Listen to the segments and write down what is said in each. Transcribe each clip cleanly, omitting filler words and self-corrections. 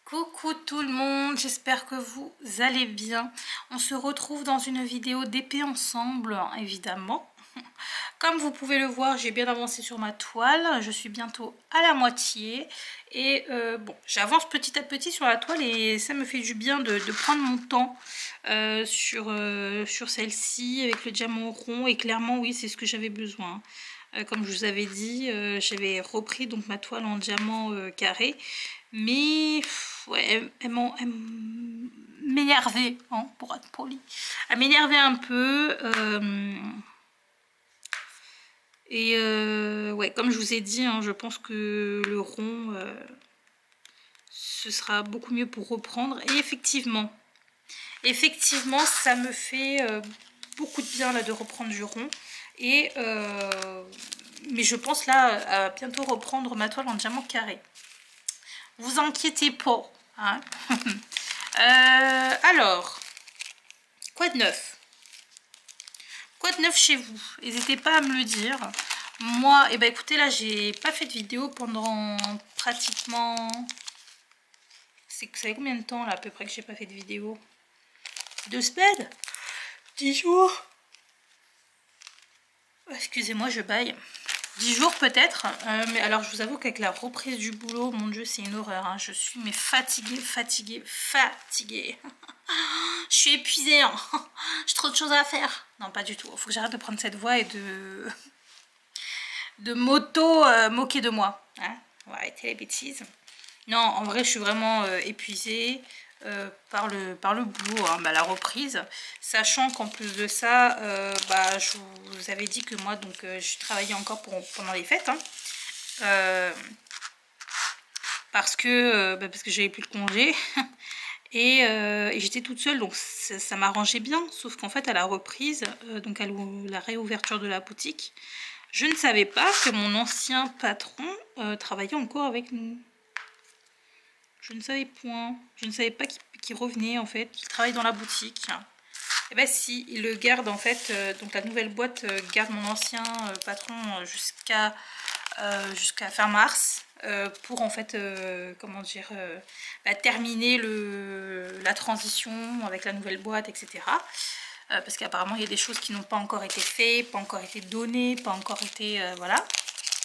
Coucou tout le monde, j'espère que vous allez bien. On se retrouve dans une vidéo d'épée ensemble, évidemment. Comme vous pouvez le voir, j'ai bien avancé sur ma toile. Je suis bientôt à la moitié. Et bon, j'avance petit à petit sur la toile et ça me fait du bien de prendre mon temps sur celle-ci avec le diamant rond. Et clairement, oui, c'est ce que j'avais besoin. Comme je vous avais dit, j'avais repris donc ma toile en diamant carré. Mais ouais, elle m'énervait, hein, pour être poli. Elle m'énervait un peu. Ouais, comme je vous ai dit, hein, je pense que le rond, ce sera beaucoup mieux pour reprendre. Et effectivement, ça me fait beaucoup de bien là de reprendre du rond. Et mais je pense là à bientôt reprendre ma toile en diamant carré. Vous inquiétez pas, hein. Alors, quoi de neuf? Quoi de neuf chez vous? N'hésitez pas à me le dire. Moi, eh ben écoutez, là, j'ai pas fait de vidéo pendant pratiquement... Vous savez combien de temps, là, à peu près, que j'ai pas fait de vidéo? 2 semaines? 10 jours? Excusez-moi, je baille. 10 jours peut-être, mais alors je vous avoue qu'avec la reprise du boulot, mon dieu, c'est une horreur, hein. Je suis mais fatiguée. Je suis épuisée, hein. J'ai trop de choses à faire. Non, pas du tout, il faut que j'arrête de prendre cette voix et de moquer de moi, hein. On va arrêter les bêtises. Non, en vrai, je suis vraiment épuisée par le boulot, hein, la reprise. Sachant qu'en plus de ça, je vous avais dit que moi, donc, je travaillais encore pendant les fêtes. Hein, parce que j'avais plus de congé. Et j'étais toute seule, donc ça m'arrangeait bien. Sauf qu'en fait, à la reprise, donc à la réouverture de la boutique, je ne savais pas que mon ancien patron travaillait encore avec nous. Je ne savais point. Je ne savais pas qu'il revenait en fait, qu'il travaille dans la boutique. Et ben si, il le garde en fait. Donc la nouvelle boîte garde mon ancien patron jusqu'à fin mars. Pour en fait, comment dire, terminer la transition avec la nouvelle boîte, etc. Parce qu'apparemment il y a des choses qui n'ont pas encore été faites, pas encore été données, pas encore été, voilà,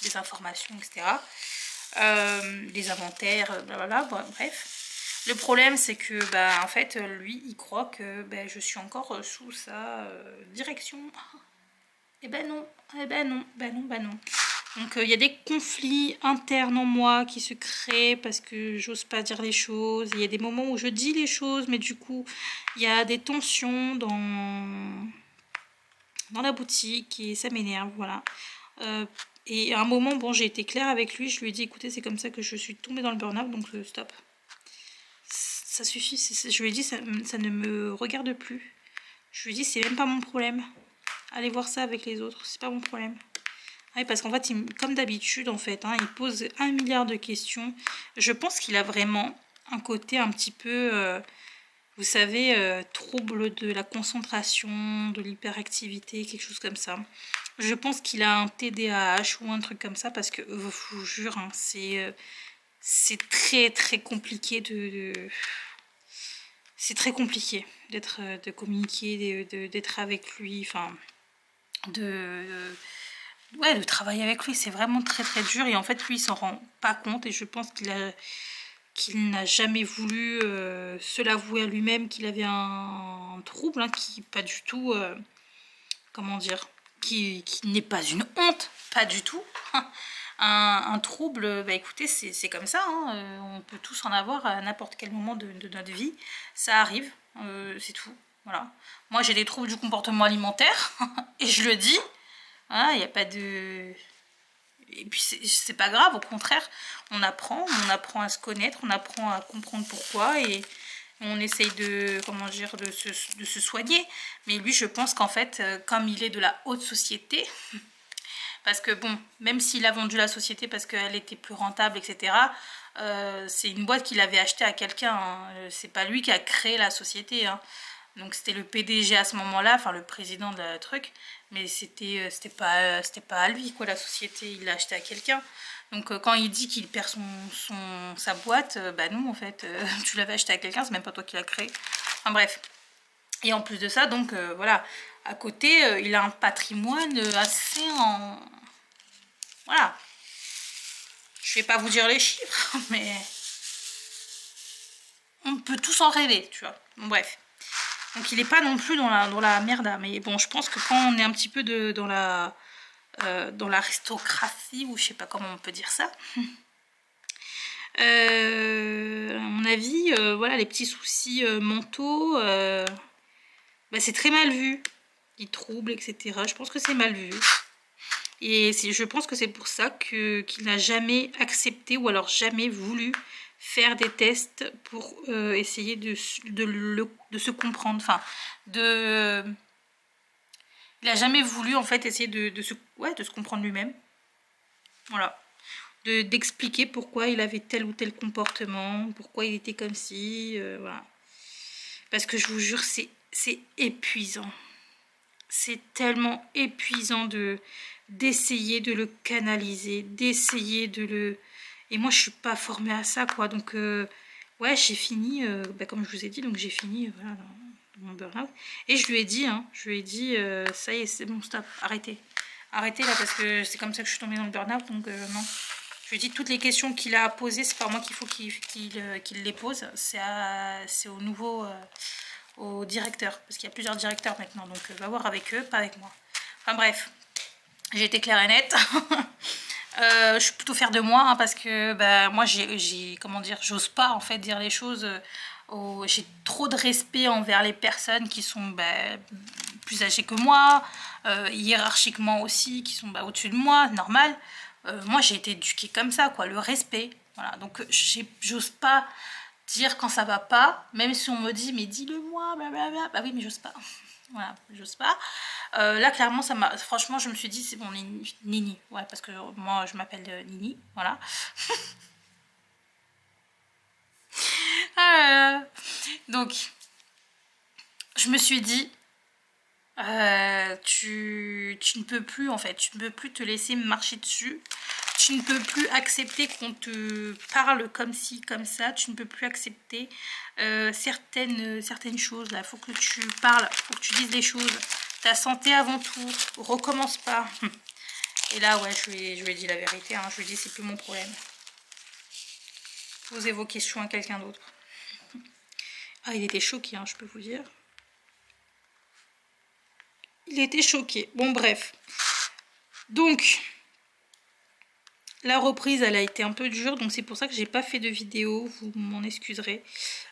des informations, etc. Les inventaires, blablabla, bref. Le problème c'est que en fait lui il croit que je suis encore sous sa direction. Et non, non. Donc il y a des conflits internes en moi qui se créent parce que j'ose pas dire les choses. Il y a des moments où je dis les choses, mais du coup il y a des tensions dans la boutique et ça m'énerve, voilà. Et à un moment, bon, j'ai été claire avec lui, je lui ai dit écoutez, c'est comme ça que je suis tombée dans le burn-out, donc stop. Ça suffit, je lui ai dit ça ne me regarde plus. Je lui ai dit c'est même pas mon problème. Allez voir ça avec les autres, c'est pas mon problème. Oui, parce qu'en fait, comme d'habitude, en fait, hein, il pose 1 milliard de questions. Je pense qu'il a vraiment un côté un petit peu, vous savez, trouble de la concentration, de l'hyperactivité, quelque chose comme ça. Je pense qu'il a un TDAH ou un truc comme ça, parce que, je vous jure, hein, c'est très très compliqué c'est très compliqué de communiquer, d'être avec lui, enfin, de travailler avec lui, c'est vraiment très très dur. Et en fait, lui, il s'en rend pas compte. Et je pense qu'il n'a jamais voulu se l'avouer à lui-même qu'il avait un trouble, hein, qui pas du tout, comment dire, qui n'est pas une honte, pas du tout. Un trouble, écoutez, c'est comme ça, hein, on peut tous en avoir à n'importe quel moment de notre vie. Ça arrive, c'est tout. Voilà. Moi, j'ai des troubles du comportement alimentaire, et je le dis. Il n'y a pas de... Et puis c'est pas grave, au contraire, on apprend à se connaître, on apprend à comprendre pourquoi et on essaye de, comment dire, de se soigner. Mais lui, je pense qu'en fait, comme il est de la haute société, parce que bon, même s'il a vendu la société parce qu'elle était plus rentable, etc., c'est une boîte qu'il avait achetée à quelqu'un, hein. C'est pas lui qui a créé la société, hein. Donc c'était le PDG à ce moment-là, enfin le président de la truc, mais c'était pas à lui quoi, la société, il l'a acheté à quelqu'un. Donc quand il dit qu'il perd sa boîte, bah non en fait, tu l'avais acheté à quelqu'un, c'est même pas toi qui l'as créé. Enfin bref. Et en plus de ça, donc voilà, à côté, il a un patrimoine assez en... Voilà. Je vais pas vous dire les chiffres, mais on peut tous en rêver, tu vois. Bon, bref. Donc il n'est pas non plus dans la merde, mais bon, je pense que quand on est un petit peu dans l'aristocratie, ou je sais pas comment on peut dire ça, à mon avis, voilà, les petits soucis mentaux, bah, c'est très mal vu. Les troubles, etc. Je pense que c'est mal vu. Et je pense que c'est pour ça qu'il n'a jamais accepté ou alors jamais voulu faire des tests pour essayer de se comprendre. Enfin, il n'a jamais voulu en fait essayer de se comprendre lui-même. Voilà. D'expliquer pourquoi il avait tel ou tel comportement, pourquoi il était comme ci, voilà. Parce que je vous jure, c'est épuisant. C'est tellement épuisant d'essayer de le canaliser, d'essayer de le... Et moi, je suis pas formée à ça, quoi. Donc, ouais, j'ai fini, bah, comme je vous ai dit, donc j'ai fini voilà, dans mon burn-out. Et je lui ai dit, ça y est, c'est bon, stop, arrêtez. Arrêtez là, parce que c'est comme ça que je suis tombée dans le burn-out, donc non. Je lui ai dit, toutes les questions qu'il a à poser, c'est pas moi qu'il faut qu'il les pose, c'est au nouveau... au directeur, parce qu'il y a plusieurs directeurs maintenant, donc va voir avec eux, pas avec moi. Enfin bref, j'ai été claire et nette. Je suis plutôt fière de moi, hein, parce que bah, moi comment dire, j'ose pas en fait dire les choses. J'ai trop de respect envers les personnes qui sont bah, plus âgées que moi, hiérarchiquement aussi, qui sont bah, au-dessus de moi, normal. Moi j'ai été éduquée comme ça, quoi, le respect. Voilà, donc j'ose pas dire quand ça va pas, même si on me dit mais dis-le moi, blablabla. Bah oui, mais j'ose pas. Voilà, j'ose pas. Là clairement ça m'a, franchement je me suis dit c'est bon, Nini, ouais, parce que moi je m'appelle Nini, voilà. Donc je me suis dit tu ne peux plus en fait, tu ne peux plus te laisser marcher dessus. Tu ne peux plus accepter qu'on te parle comme ci, comme ça. Tu ne peux plus accepter certaines choses. Là, il faut que tu parles, il faut que tu dises des choses. Ta santé avant tout. Recommence pas. Et là, ouais, je lui ai dit la vérité. Hein. Je lui ai dit, c'est plus mon problème. Posez vos questions à quelqu'un d'autre. Ah, il était choqué, hein, je peux vous dire. Il était choqué. Bon, bref. Donc... la reprise, elle a été un peu dure, donc c'est pour ça que j'ai pas fait de vidéo, vous m'en excuserez,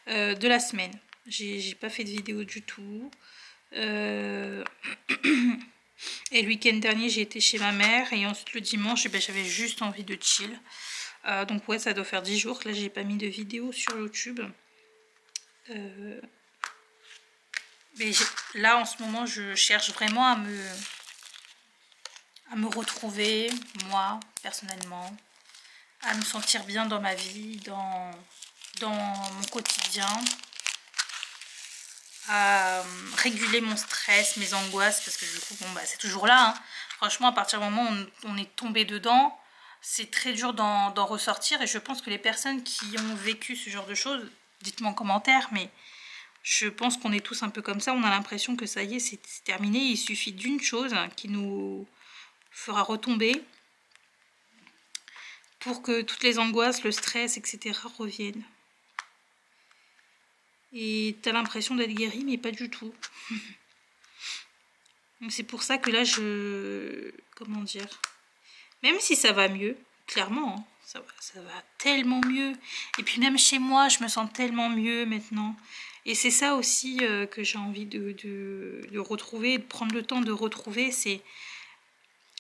de la semaine. J'ai pas fait de vidéo du tout. Et le week-end dernier, j'ai été chez ma mère, et ensuite le dimanche, ben, j'avais juste envie de chill. Donc ouais, ça doit faire 10 jours que là, j'ai pas mis de vidéo sur YouTube. Mais là, en ce moment, je cherche vraiment à me retrouver, moi, personnellement, à me sentir bien dans ma vie, dans mon quotidien, à réguler mon stress, mes angoisses, parce que du coup, bon, bah, c'est toujours là. Hein. Franchement, à partir du moment où on est tombé dedans, c'est très dur d'en ressortir. Et je pense que les personnes qui ont vécu ce genre de choses, dites-moi en commentaire, mais je pense qu'on est tous un peu comme ça. On a l'impression que ça y est, c'est terminé. Il suffit d'une chose qui nous fera retomber pour que toutes les angoisses, le stress, etc. reviennent. Et t'as l'impression d'être guéri, mais pas du tout. C'est pour ça que là, comment dire... Même si ça va mieux, clairement, hein, ça va tellement mieux. Et puis même chez moi, je me sens tellement mieux maintenant. Et c'est ça aussi que j'ai envie de retrouver, de prendre le temps de retrouver, c'est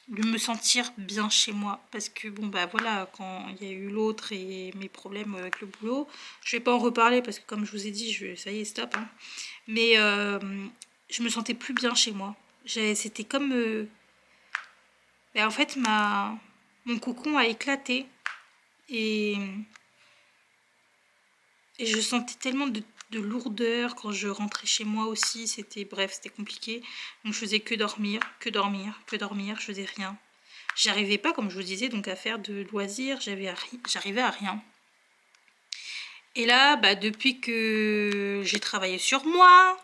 de me sentir bien chez moi. Parce que bon bah voilà, quand il y a eu l'autre et mes problèmes avec le boulot, je vais pas en reparler parce que comme je vous ai dit, ça y est, stop. Hein. Mais je me sentais plus bien chez moi. C'était comme... ben, en fait, mon cocon a éclaté. Et je sentais tellement de lourdeur. Quand je rentrais chez moi aussi, c'était compliqué. Donc je faisais que dormir, que dormir, que dormir, je faisais rien. J'arrivais pas, comme je vous disais, donc à faire de loisirs, j'arrivais à rien. Et là, bah, depuis que j'ai travaillé sur moi,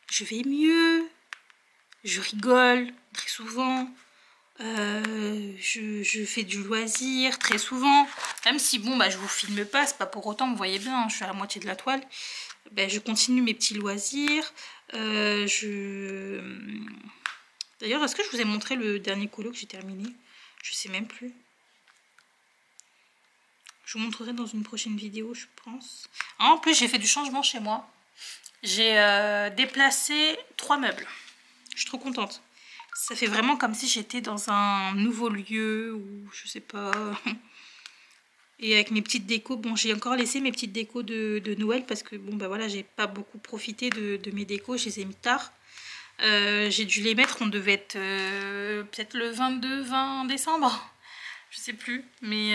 je vais mieux, je rigole très souvent, je fais du loisir très souvent, même si bon, bah, je vous filme pas, c'est pas pour autant, vous voyez bien, hein, je suis à la moitié de la toile. Bah, je continue mes petits loisirs. D'ailleurs, est-ce que je vous ai montré le dernier colo que j'ai terminé? Je sais même plus. Je vous montrerai dans une prochaine vidéo, je pense. En plus, j'ai fait du changement chez moi. J'ai déplacé 3 meubles. Je suis trop contente. Ça fait vraiment comme si j'étais dans un nouveau lieu ou je sais pas. Et avec mes petites décos. Bon, j'ai encore laissé mes petites décos de Noël parce que bon, bah voilà, j'ai pas beaucoup profité de mes décos. Je les ai mis tard. J'ai dû les mettre, on devait être peut-être le 20 décembre. Je sais plus. Mais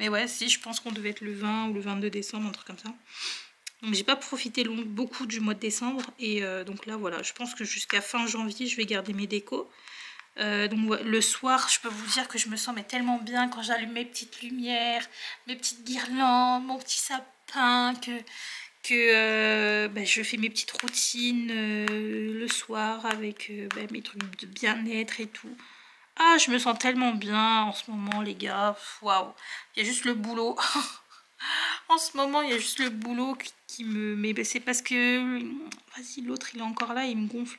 ouais, si, je pense qu'on devait être le 20 ou le 22 décembre, un truc comme ça. Donc j'ai pas profité beaucoup du mois de décembre. Et donc là, voilà, je pense que jusqu'à fin janvier, je vais garder mes décos. Donc ouais, le soir, je peux vous dire que je me sens mais tellement bien quand j'allume mes petites lumières, mes petites guirlandes, mon petit sapin, que bah, je fais mes petites routines le soir avec bah, mes trucs de bien-être et tout. Ah, je me sens tellement bien en ce moment, les gars. Waouh, il y a juste le boulot. En ce moment, il y a juste le boulot qui me... Mais c'est parce que... Vas-y, l'autre, il est encore là, il me gonfle.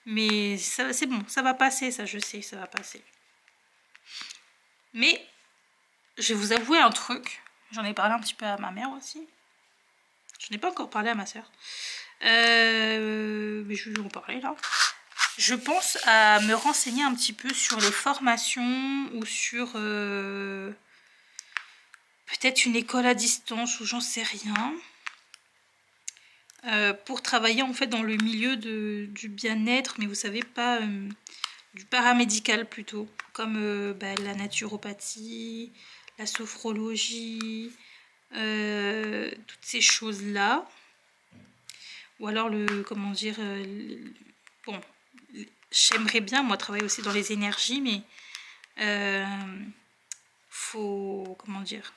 Mais c'est bon, ça va passer, ça, je sais, ça va passer. Mais, je vais vous avouer un truc. J'en ai parlé un petit peu à ma mère aussi. Je n'ai pas encore parlé à ma soeur. Mais je vais vous en parler, là. Je pense à me renseigner un petit peu sur les formations ou sur... peut-être une école à distance ou j'en sais rien. Pour travailler en fait dans le milieu du bien-être, mais vous savez pas du paramédical plutôt, comme bah, la naturopathie, la sophrologie, toutes ces choses-là. Ou alors le, comment dire, bon, j'aimerais bien moi travailler aussi dans les énergies, mais faut, comment dire,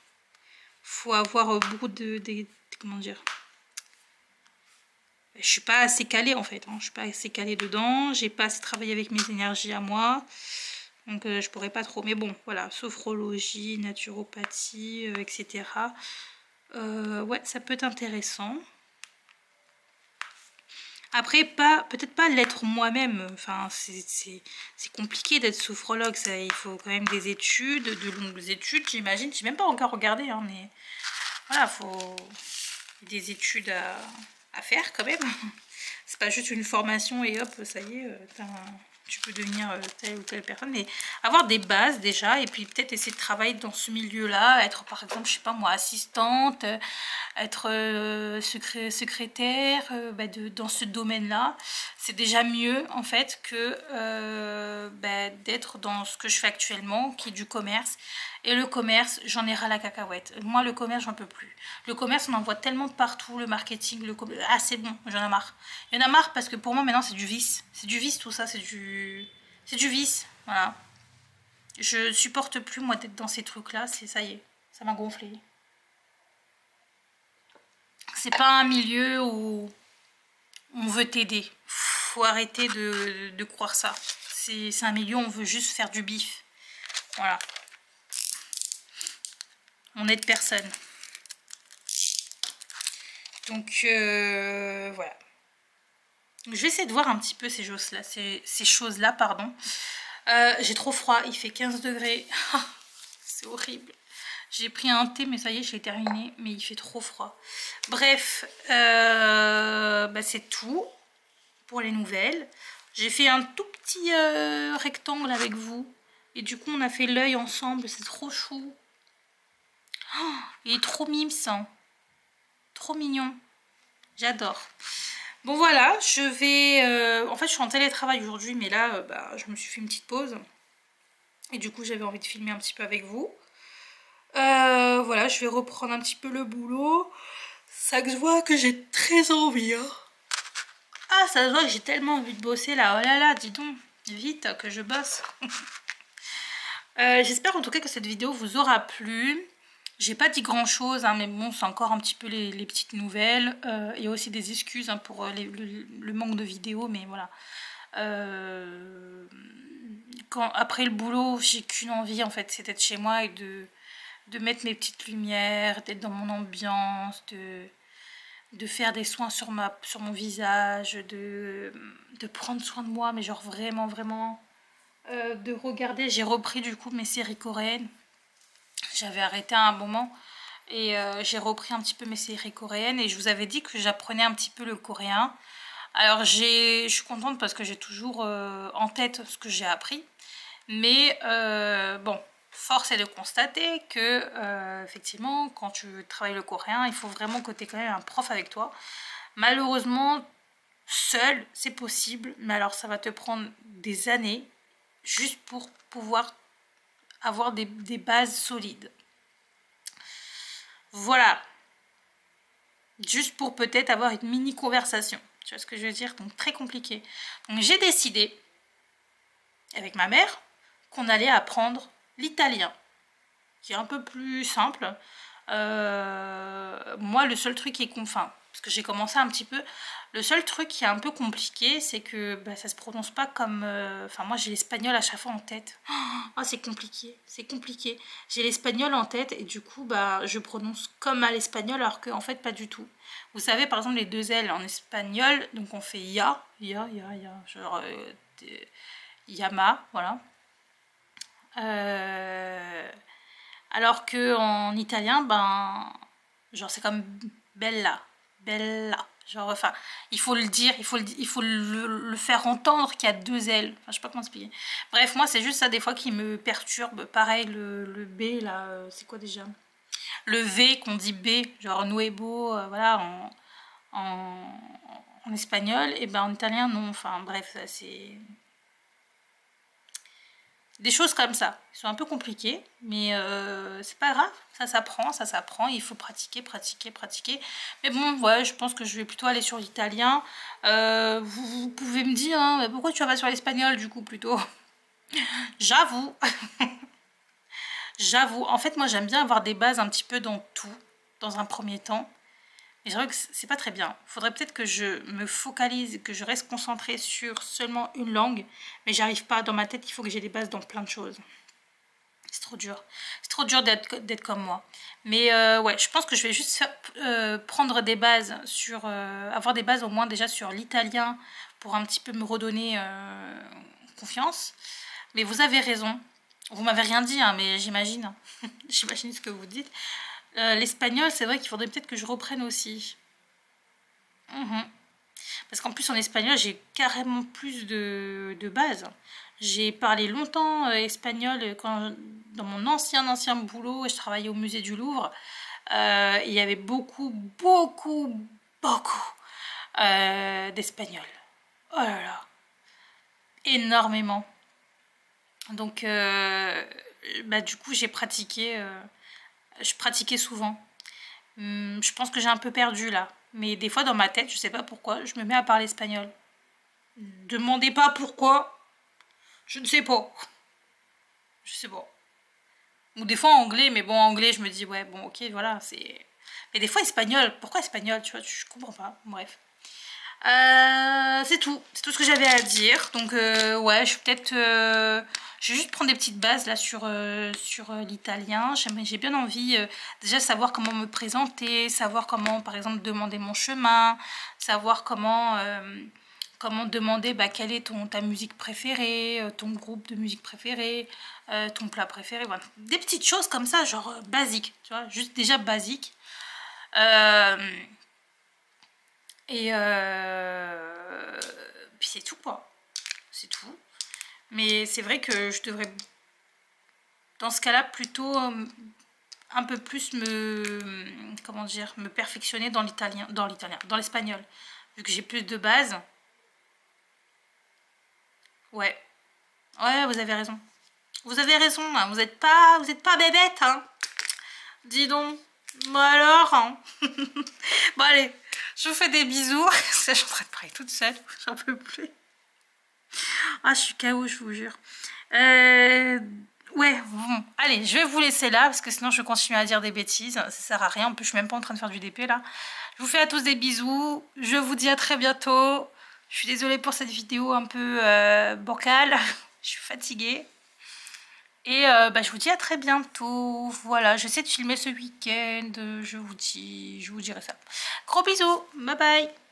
faut avoir beaucoup comment dire, je suis pas assez calée en fait, hein. Je suis pas assez calée dedans, j'ai pas assez travaillé avec mes énergies à moi, donc je pourrais pas trop. Mais bon, voilà, sophrologie, naturopathie, etc. Ouais, ça peut être intéressant. Après, peut-être pas l'être moi-même. Enfin, c'est compliqué d'être sophrologue. Ça, il faut quand même des études, de longues études, j'imagine. J'ai même pas encore regardé, hein, mais voilà, faut des études à faire quand même. C'est pas juste une formation et hop, ça y est, tu peux devenir telle ou telle personne. Mais avoir des bases déjà et puis peut-être essayer de travailler dans ce milieu-là, être par exemple, je sais pas moi, assistante, être secrétaire bah, dans ce domaine-là. C'est déjà mieux en fait que bah, d'être dans ce que je fais actuellement, qui est du commerce. Et le commerce, j'en ai ras la cacahuète. Moi, le commerce, j'en peux plus. Le commerce, on en voit tellement de partout, le marketing, ah, c'est bon, j'en ai marre. Il y en a marre parce que pour moi, maintenant, c'est du vice. C'est du vice, tout ça, c'est du vice, voilà. Je supporte plus, moi, d'être dans ces trucs-là, ça y est, ça m'a gonflé. C'est pas un milieu où on veut t'aider. Faut arrêter de croire ça. C'est un milieu où on veut juste faire du bif. Voilà. On n'aide personne. Donc voilà. Je vais essayer de voir un petit peu ces choses-là, pardon. J'ai trop froid, il fait 15 degrés. C'est horrible. J'ai pris un thé, mais ça y est, je l'ai terminé. Mais il fait trop froid. Bref, bah, c'est tout pour les nouvelles. J'ai fait un tout petit rectangle avec vous. Et du coup, on a fait l'œil ensemble. C'est trop chou. Oh, il est trop mimes, hein. Trop mignon. J'adore. Bon voilà, je vais... en fait, je suis en télétravail aujourd'hui, mais là, bah, je me suis fait une petite pause. Et du coup, j'avais envie de filmer un petit peu avec vous. Voilà, je vais reprendre un petit peu le boulot. Ça se voit que j'ai très envie, hein. Ah, ça se voit que j'ai tellement envie de bosser là. Oh là là, dis donc, vite que je bosse. J'espère en tout cas que cette vidéo vous aura plu. J'ai pas dit grand chose, hein, mais bon, c'est encore un petit peu les petites nouvelles. Il y a aussi des excuses hein, pour le manque de vidéos, mais voilà. Après le boulot, j'ai qu'une envie en fait, c'est d'être chez moi et de mettre mes petites lumières, d'être dans mon ambiance, de faire des soins sur mon visage, de prendre soin de moi, mais genre vraiment, vraiment. De regarder, j'ai repris du coup mes séries coréennes. J'avais arrêté à un moment et j'ai repris un petit peu mes séries coréennes et je vous avais dit que j'apprenais un petit peu le coréen. Alors je suis contente parce que j'ai toujours en tête ce que j'ai appris. Mais bon, force est de constater que effectivement quand tu travailles le coréen, il faut vraiment que tu aies quand même un prof avec toi. Malheureusement, seul c'est possible, mais alors ça va te prendre des années juste pour pouvoir avoir des bases solides. Voilà. Juste pour peut-être avoir une mini conversation. Tu vois ce que je veux dire? Donc très compliqué. Donc j'ai décidé, avec ma mère, qu'on allait apprendre l'italien, qui est un peu plus simple. Moi, le seul truc qui est parce que j'ai commencé un petit peu, le seul truc qui est un peu compliqué, c'est que ça se prononce pas comme... Enfin, moi, j'ai l'espagnol à chaque fois en tête. Oh, c'est compliqué, c'est compliqué. J'ai l'espagnol en tête et du coup, je prononce comme à l'espagnol, alors qu'en fait, pas du tout. Vous savez, par exemple, les deux L en espagnol, donc on fait ya, genre yama, voilà. Alors que en italien, genre c'est comme bella, bella. Genre, enfin, il faut le dire, il faut le faire entendre qu'il y a deux L. Enfin, je sais pas comment expliquer. Bref, moi, c'est juste ça des fois qui me perturbe. Pareil, le B, là, c'est quoi déjà? Le V qu'on dit B, genre nuevo, voilà, en espagnol. Et en italien, non. Enfin, bref, c'est... Des choses comme ça, ils sont un peu compliqués, mais c'est pas grave, ça s'apprend, il faut pratiquer, pratiquer, pratiquer. Mais bon, ouais, je pense que je vais plutôt aller sur l'italien. Vous pouvez me dire, hein, pourquoi tu vas pas sur l'espagnol du coup plutôt? J'avoue, j'avoue, en fait moi j'aime bien avoir des bases un petit peu dans tout, dans un premier temps. Mais c'est vrai que c'est pas très bien. Il faudrait peut-être que je me focalise, que je reste concentrée sur seulement une langue. Mais j'arrive pas, dans ma tête, il faut que j'ai des bases dans plein de choses. C'est trop dur. C'est trop dur d'être comme moi. Mais ouais, je pense que je vais juste prendre des bases sur... avoir des bases au moins déjà sur l'italien pour un petit peu me redonner confiance. Mais vous avez raison. Vous m'avez rien dit, hein, mais j'imagine. J'imagine ce que vous dites. L'espagnol, c'est vrai qu'il faudrait peut-être que je reprenne aussi. Parce qu'en plus en espagnol, j'ai carrément plus de bases. J'ai parlé longtemps espagnol dans mon ancien boulot. Je travaillais au musée du Louvre. Il y avait beaucoup d'espagnol. Oh là là. Énormément. Donc, du coup, j'ai pratiqué. Je pratiquais souvent. Je pense que j'ai un peu perdu là. Mais des fois dans ma tête, je sais pas pourquoi, je me mets à parler espagnol. Demandez pas pourquoi. Je ne sais pas. Je sais pas. Ou des fois en anglais, mais bon, en anglais, je me dis, ouais, bon, ok, voilà, c'est... Mais des fois espagnol. Pourquoi espagnol, tu vois, je comprends pas. Bref. C'est tout ce que j'avais à dire. Donc ouais, je vais peut-être je vais juste prendre des petites bases là sur l'italien. J'ai bien envie déjà savoir comment me présenter, savoir comment par exemple demander mon chemin, savoir comment demander quelle est ta musique préférée, ton groupe de musique préféré, ton plat préféré, voilà. Des petites choses comme ça, genre basiques, tu vois, juste déjà basiques. Et puis c'est tout quoi, c'est tout. Mais c'est vrai que je devrais, dans ce cas-là, plutôt un peu plus me perfectionner dans l'espagnol. Vu que j'ai plus de base. Ouais, ouais, vous avez raison. Vous avez raison, hein. Vous êtes pas bébête, hein. Dis donc. Bon alors, hein. Bon allez, je vous fais des bisous. Je suis en train de parler toute seule, j'en peux plus. Ah, je suis KO, je vous jure. Ouais, bon. Allez, je vais vous laisser là, parce que sinon je continue à dire des bêtises. Ça sert à rien, en plus je suis même pas en train de faire du DP là. Je vous fais à tous des bisous. Je vous dis à très bientôt. Je suis désolée pour cette vidéo un peu bancale. Je suis fatiguée. Et je vous dis à très bientôt. Voilà, j'essaie de filmer ce week-end. Je vous dirai ça. Gros bisous. Bye bye.